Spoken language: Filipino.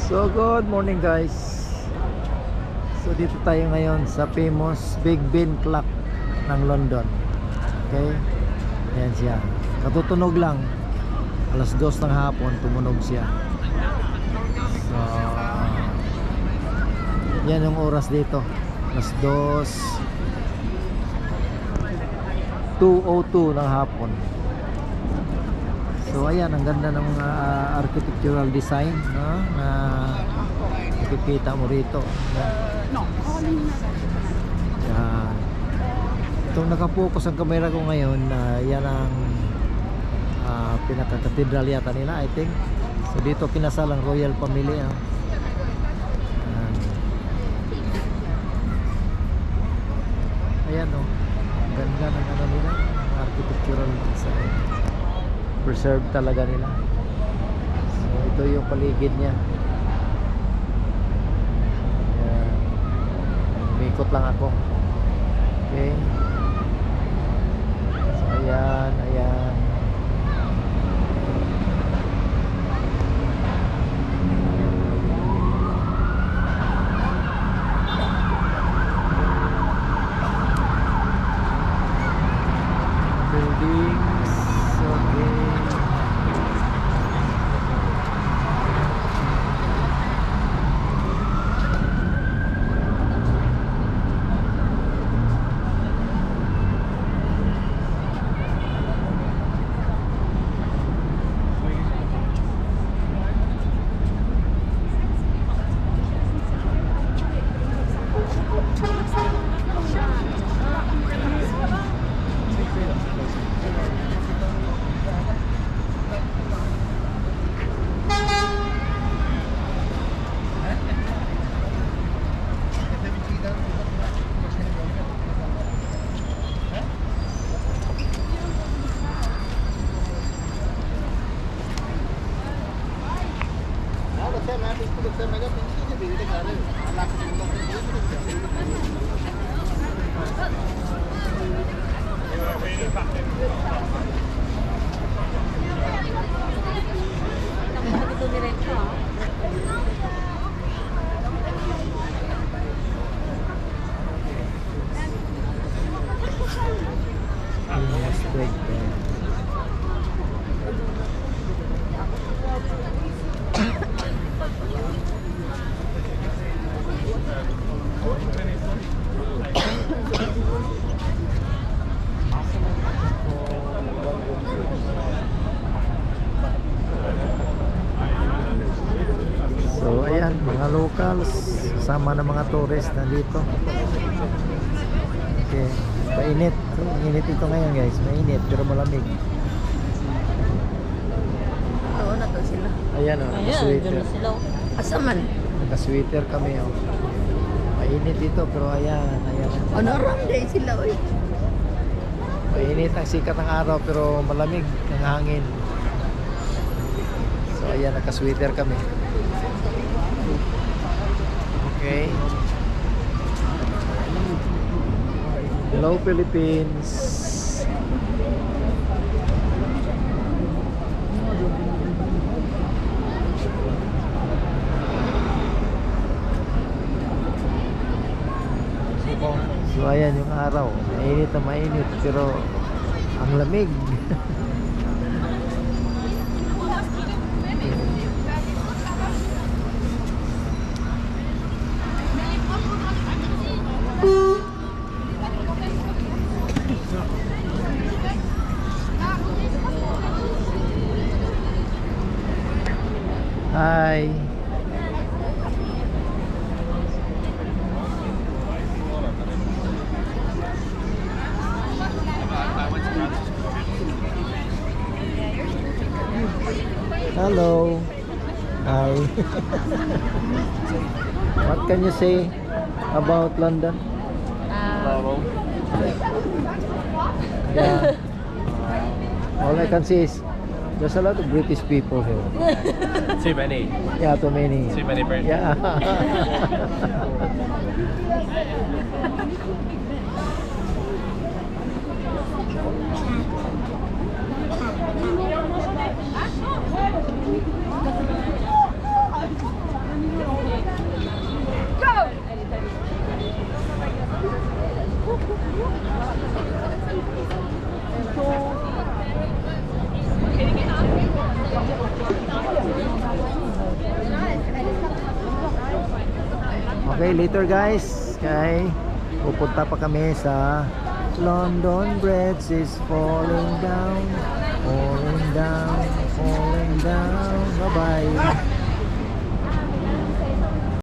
So good morning guys. So dito tayo ngayon sa famous Big Ben clock ng London. Okay. Ayan siya. Katutunog lang. Alas 2 ng hapon tumunog siya. So yan yung oras dito. Alas 2:02 ng hapon. So ayan, ang ganda ng mga architectural design, no? Na nakikita mo rito. Yan. Itong nakapokus ang camera ko ngayon, yan ang pinaka-cathedral yata nila, I think. So dito kinasal ang royal family. Ayan, no? Ang ganda ng ano nila, architectural design. Preserve talaga nila. So ito yung paligid niya. Ayan. Umikot lang ako. Okay. So ayan, ayan. Buildings. Okay. So ayan, mga locals sama ng mga tourist nandito. Okay, mainit. So, mainit ito ngayon guys, mainit pero malamig. Oo na to sila. Ayan o, naka-sweater. Ayan, sila. Asaman. Naka-sweater kami o. Mainit dito pero ayan, ayan. Ano ram day sila oy. Mainit ang sikat ng araw pero malamig ng hangin. So ayan, naka-sweater kami. Okay. Hello Philippines. So ayan yung araw. Mainit na mainit pero ang lamig. Hi. Hello. Hi. What can you say about London? Yeah. All I can say is there's a lot of British people here. Too many. Yeah, too many. Too many British. Yeah. Okay, later guys. Okay. Pupunta pa kami sa London Bridge is falling down, falling down, falling down. Bye-bye.